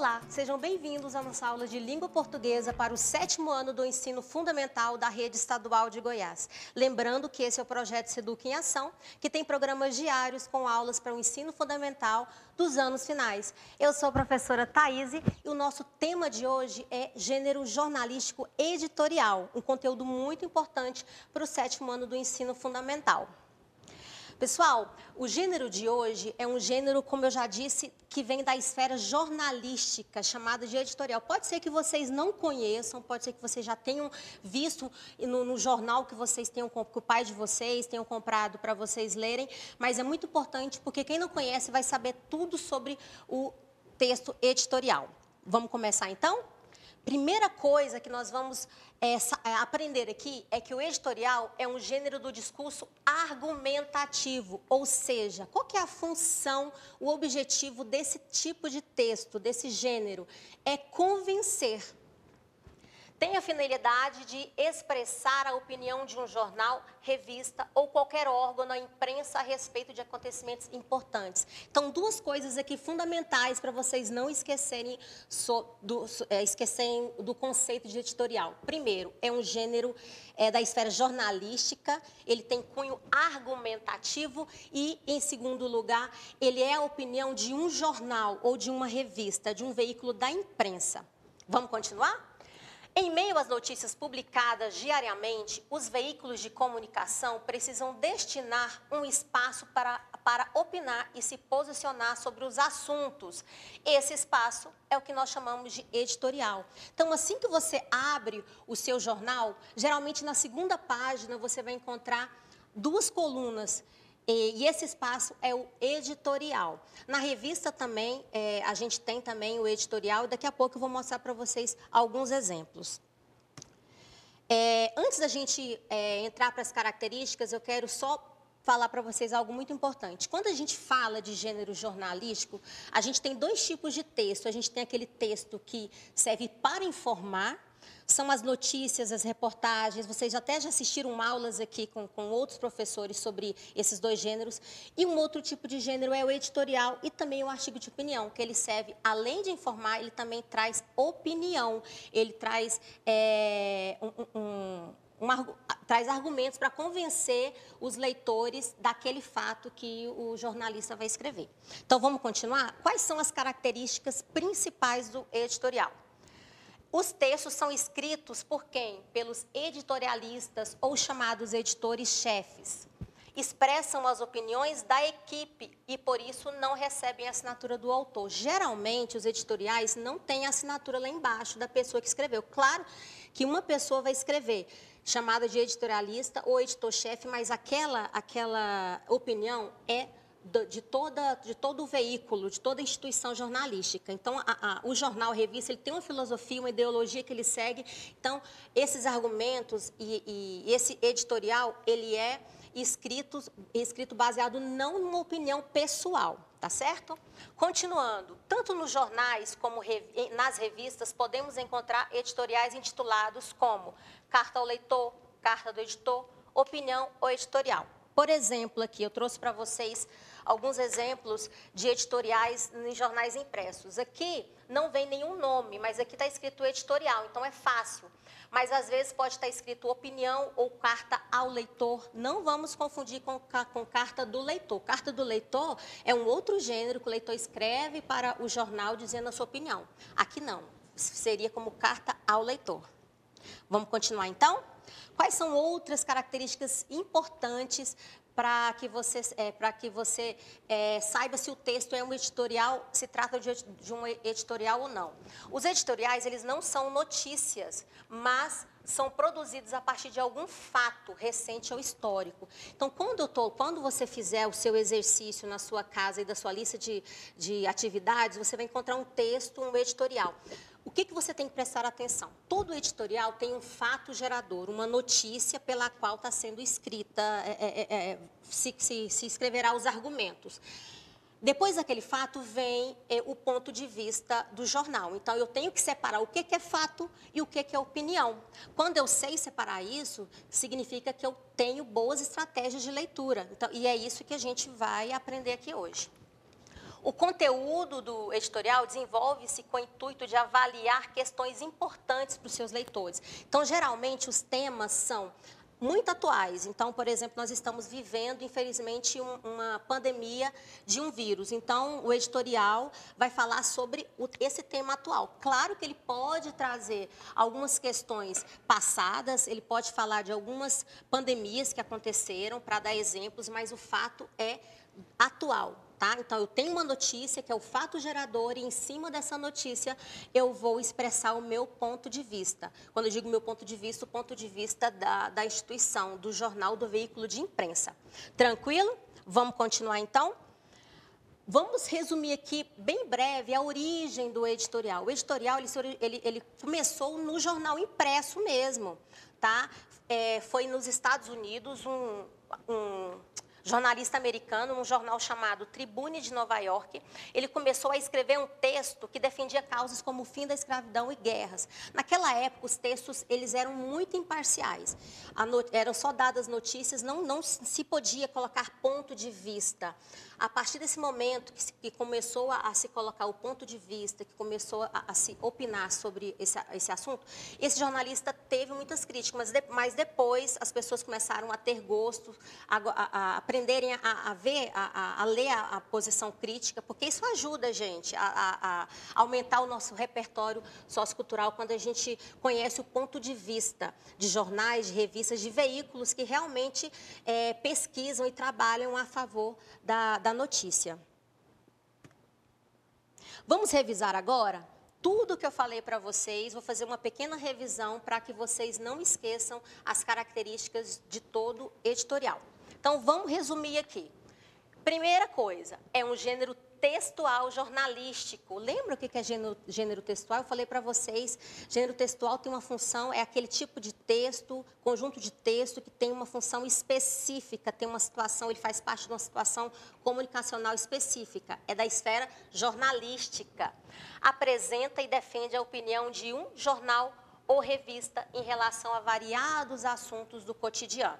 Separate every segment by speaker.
Speaker 1: Olá, sejam bem-vindos à nossa aula de língua portuguesa para o 7º ano do ensino fundamental da Rede Estadual de Goiás. Lembrando que esse é o projeto Seduc em Ação, que tem programas diários com aulas para o ensino fundamental dos anos finais. Eu sou a professora Thaíse e o nosso tema de hoje é gênero jornalístico editorial, um conteúdo muito importante para o 7º ano do ensino fundamental. Pessoal, o gênero de hoje é um gênero, como eu já disse, que vem da esfera jornalística, chamada de editorial. Pode ser que vocês não conheçam, pode ser que vocês já tenham visto no jornal que vocês tenham, que o pai de vocês tenham comprado para vocês lerem, mas é muito importante porque quem não conhece vai saber tudo sobre o texto editorial. Vamos começar então? Primeira coisa que nós vamos aprender aqui é que o editorial é um gênero do discurso argumentativo, ou seja, qual que é a função, o objetivo desse tipo de texto, desse gênero? É convencer. Tem a finalidade de expressar a opinião de um jornal, revista ou qualquer órgão na imprensa a respeito de acontecimentos importantes. Então, duas coisas aqui fundamentais para vocês não esquecerem do conceito de editorial. Primeiro, é um gênero da esfera jornalística, ele tem cunho argumentativo e, em segundo lugar, ele é a opinião de um jornal ou de uma revista, de um veículo da imprensa. Vamos continuar? Em meio às notícias publicadas diariamente, os veículos de comunicação precisam destinar um espaço para opinar e se posicionar sobre os assuntos. Esse espaço é o que nós chamamos de editorial. Então, assim que você abre o seu jornal, geralmente na segunda página você vai encontrar duas colunas. E esse espaço é o editorial. Na revista também, a gente tem também o editorial, e daqui a pouco eu vou mostrar para vocês alguns exemplos. Antes da gente entrar para as características, eu quero só falar para vocês algo muito importante. Quando a gente fala de gênero jornalístico, a gente tem dois tipos de texto. A gente tem aquele texto que serve para informar, são as notícias, as reportagens, vocês até já assistiram aulas aqui com outros professores sobre esses dois gêneros. E um outro tipo de gênero é o editorial e também o artigo de opinião, que ele serve, além de informar, ele também traz opinião, ele traz, traz argumentos para convencer os leitores daquele fato que o jornalista vai escrever. Então, vamos continuar? Quais são as características principais do editorial? Os textos são escritos por quem? Pelos editorialistas ou chamados editores-chefes. Expressam as opiniões da equipe e, por isso, não recebem a assinatura do autor. Geralmente, os editoriais não têm a assinatura lá embaixo da pessoa que escreveu. Claro que uma pessoa vai escrever, chamada de editorialista ou editor-chefe, mas aquela opinião é de todo o veículo, de toda a instituição jornalística. Então, o jornal, a revista, ele tem uma filosofia, uma ideologia que ele segue. Então, esses argumentos e esse editorial, ele é escrito baseado não numa opinião pessoal, tá certo? Continuando, tanto nos jornais como nas revistas, podemos encontrar editoriais intitulados como Carta ao Leitor, Carta do Editor, Opinião ou Editorial. Por exemplo, aqui eu trouxe para vocês alguns exemplos de editoriais em jornais impressos. Aqui não vem nenhum nome, mas aqui está escrito editorial, então é fácil. Mas às vezes pode estar escrito opinião ou carta ao leitor. Não vamos confundir com carta do leitor. Carta do leitor é um outro gênero que o leitor escreve para o jornal dizendo a sua opinião. Aqui não, seria como carta ao leitor. Vamos continuar então? Quais são outras características importantes para que você saiba se o texto é um editorial, se trata de um editorial ou não? Os editoriais, eles não são notícias, mas são produzidos a partir de algum fato recente ou histórico. Então, quando você fizer o seu exercício na sua casa e da sua lista de atividades, você vai encontrar um texto, um editorial. O que você tem que prestar atenção? Todo editorial tem um fato gerador, uma notícia pela qual está sendo escrita, se escreverá os argumentos. Depois daquele fato vem o ponto de vista do jornal. Então, eu tenho que separar o que é fato e o que é opinião. Quando eu sei separar isso, significa que eu tenho boas estratégias de leitura. Então, e é isso que a gente vai aprender aqui hoje. O conteúdo do editorial desenvolve-se com o intuito de avaliar questões importantes para os seus leitores. Então, geralmente, os temas são muito atuais. Então, por exemplo, nós estamos vivendo, infelizmente, uma pandemia de um vírus. Então, o editorial vai falar sobre esse tema atual. Claro que ele pode trazer algumas questões passadas, ele pode falar de algumas pandemias que aconteceram, para dar exemplos, mas o fato é atual. Tá? Então, eu tenho uma notícia que é o fato gerador e, em cima dessa notícia, eu vou expressar o meu ponto de vista. Quando eu digo meu ponto de vista, o ponto de vista da instituição, do jornal, do veículo de imprensa. Tranquilo? Vamos continuar, então? Vamos resumir aqui, bem breve, a origem do editorial. O editorial, ele começou no jornal impresso mesmo. Tá? Foi nos Estados Unidos um jornalista americano, num jornal chamado Tribune de Nova York. Ele começou a escrever um texto que defendia causas como o fim da escravidão e guerras. Naquela época, os textos eles eram muito imparciais. Eram só dadas notícias, não se podia colocar ponto de vista. A partir desse momento que começou a se colocar o ponto de vista, que começou a se opinar sobre esse assunto, esse jornalista teve muitas críticas, mas depois as pessoas começaram a ter gosto, a aprenderem a ler a posição crítica, porque isso ajuda a gente a aumentar o nosso repertório sociocultural quando a gente conhece o ponto de vista de jornais, de revistas, de veículos que realmente pesquisam e trabalham a favor da notícia. Vamos revisar agora? Tudo que eu falei para vocês, vou fazer uma pequena revisão para que vocês não esqueçam as características de todo editorial. Então, vamos resumir aqui. Primeira coisa, é um gênero textual jornalístico. Lembra o que é gênero textual? Eu falei para vocês, gênero textual tem uma função, é aquele tipo de texto, conjunto de texto que tem uma função específica, tem uma situação, ele faz parte de uma situação comunicacional específica, é da esfera jornalística. Apresenta e defende a opinião de um jornal ou revista em relação a variados assuntos do cotidiano.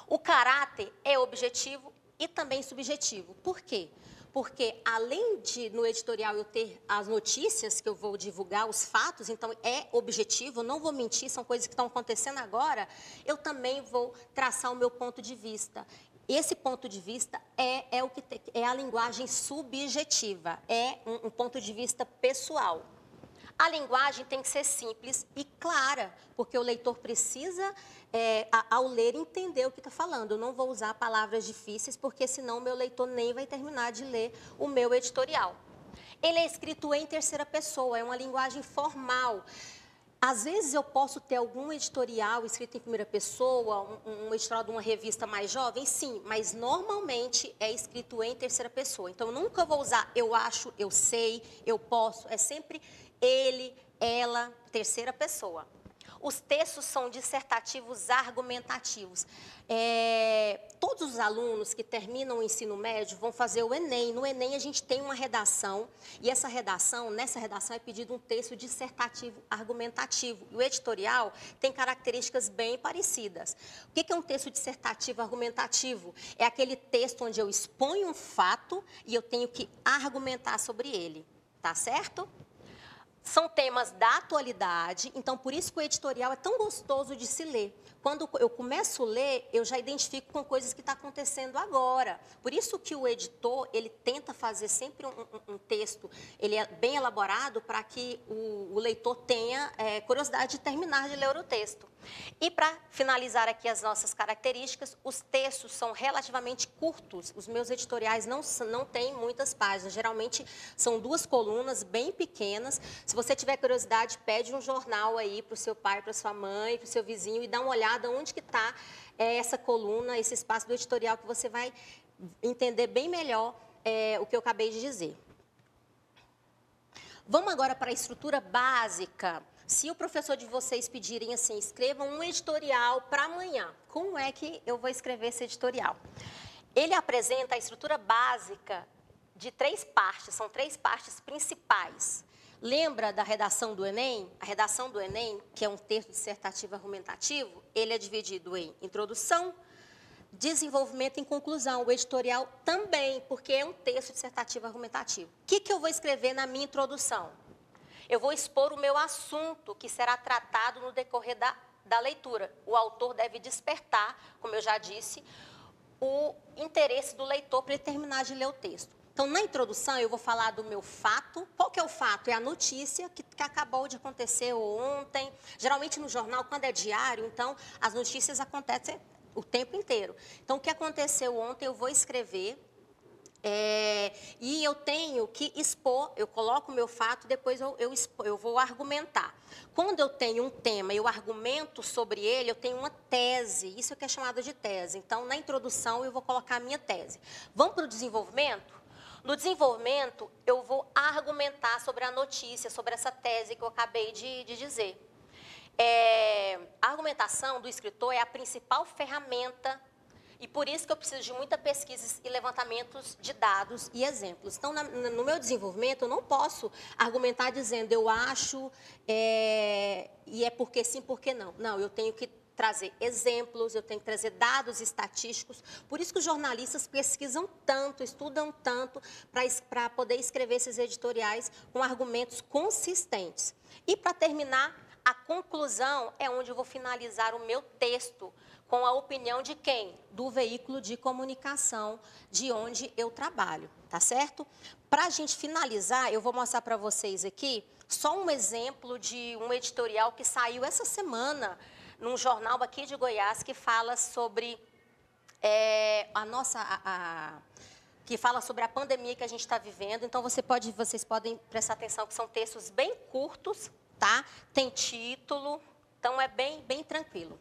Speaker 1: O caráter é objetivo e também subjetivo. Por quê? Porque, além de, no editorial, eu ter as notícias que eu vou divulgar, os fatos, então é objetivo, eu não vou mentir, são coisas que estão acontecendo agora, eu também vou traçar o meu ponto de vista. Esse ponto de vista é a linguagem subjetiva, é um ponto de vista pessoal. A linguagem tem que ser simples e clara, porque o leitor precisa, ao ler, entender o que está falando. Eu não vou usar palavras difíceis, porque senão o meu leitor nem vai terminar de ler o meu editorial. Ele é escrito em terceira pessoa, é uma linguagem formal. Às vezes eu posso ter algum editorial escrito em primeira pessoa, um editorial de uma revista mais jovem, sim, mas normalmente é escrito em terceira pessoa. Então, eu nunca vou usar eu acho, eu sei, eu posso, é sempre ele, ela, terceira pessoa. Os textos são dissertativos argumentativos. Todos os alunos que terminam o ensino médio vão fazer o Enem. No Enem, a gente tem uma redação, e nessa redação é pedido um texto dissertativo argumentativo. E o editorial tem características bem parecidas. O que é um texto dissertativo argumentativo? É aquele texto onde eu exponho um fato e eu tenho que argumentar sobre ele. Tá certo? São temas da atualidade, então por isso que o editorial é tão gostoso de se ler. Quando eu começo a ler, eu já identifico com coisas que estão acontecendo agora. Por isso que o editor, ele tenta fazer sempre um texto, ele é bem elaborado para que o leitor tenha curiosidade de terminar de ler o texto. E para finalizar aqui as nossas características, os textos são relativamente curtos. Os meus editoriais não têm muitas páginas, geralmente são 2 colunas bem pequenas. Se você tiver curiosidade, pede um jornal aí para o seu pai, para sua mãe, para o seu vizinho e dá uma olhada onde que está essa coluna, esse espaço do editorial, que você vai entender bem melhor o que eu acabei de dizer. Vamos agora para a estrutura básica. Se o professor de vocês pedirem assim, escrevam um editorial para amanhã, como é que eu vou escrever esse editorial? Ele apresenta a estrutura básica de 3 partes, são 3 partes principais. Lembra da redação do Enem? A redação do Enem, que é um texto dissertativo argumentativo, ele é dividido em introdução, Desenvolvimento em conclusão, o editorial também, porque é um texto dissertativo argumentativo. O que eu vou escrever na minha introdução? Eu vou expor o meu assunto, que será tratado no decorrer da leitura. O autor deve despertar, como eu já disse, o interesse do leitor para ele terminar de ler o texto. Então, na introdução, eu vou falar do meu fato. Qual que é o fato? É a notícia que acabou de acontecer ontem. Geralmente, no jornal, quando é diário, então, as notícias acontecem o tempo inteiro. Então, o que aconteceu ontem, eu vou escrever. E eu tenho que expor, eu coloco o meu fato, depois eu vou argumentar. Quando eu tenho um tema e eu argumento sobre ele, eu tenho uma tese, isso que é chamado de tese. Então, na introdução, eu vou colocar a minha tese. Vamos para o desenvolvimento? No desenvolvimento, eu vou argumentar sobre a notícia, sobre essa tese que eu acabei de dizer. A argumentação do escritor é a principal ferramenta e por isso que eu preciso de muita pesquisa e levantamentos de dados e exemplos. Então, no meu desenvolvimento, eu não posso argumentar dizendo eu acho e é porque sim, porque não. Não, eu tenho que trazer exemplos, eu tenho que trazer dados estatísticos. Por isso que os jornalistas pesquisam tanto, estudam tanto para poder escrever esses editoriais com argumentos consistentes. E, para terminar, a conclusão é onde eu vou finalizar o meu texto com a opinião de quem? Do veículo de comunicação de onde eu trabalho, tá certo? Para a gente finalizar, eu vou mostrar para vocês aqui só um exemplo de um editorial que saiu essa semana num jornal aqui de Goiás que fala sobre que fala sobre a pandemia que a gente está vivendo. Então, vocês podem prestar atenção que são textos bem curtos, tá? Tem título, então é bem tranquilo.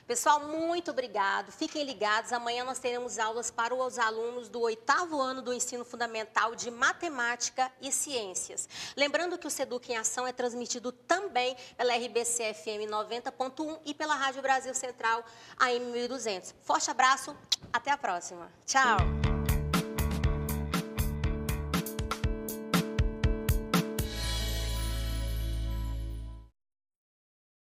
Speaker 1: Pessoal, muito obrigado. Fiquem ligados. Amanhã nós teremos aulas para os alunos do 8º ano do ensino fundamental de matemática e ciências. Lembrando que o Seduc em Ação é transmitido também pela RBC FM 90.1 e pela Rádio Brasil Central AM 1200. Forte abraço, até a próxima. Tchau.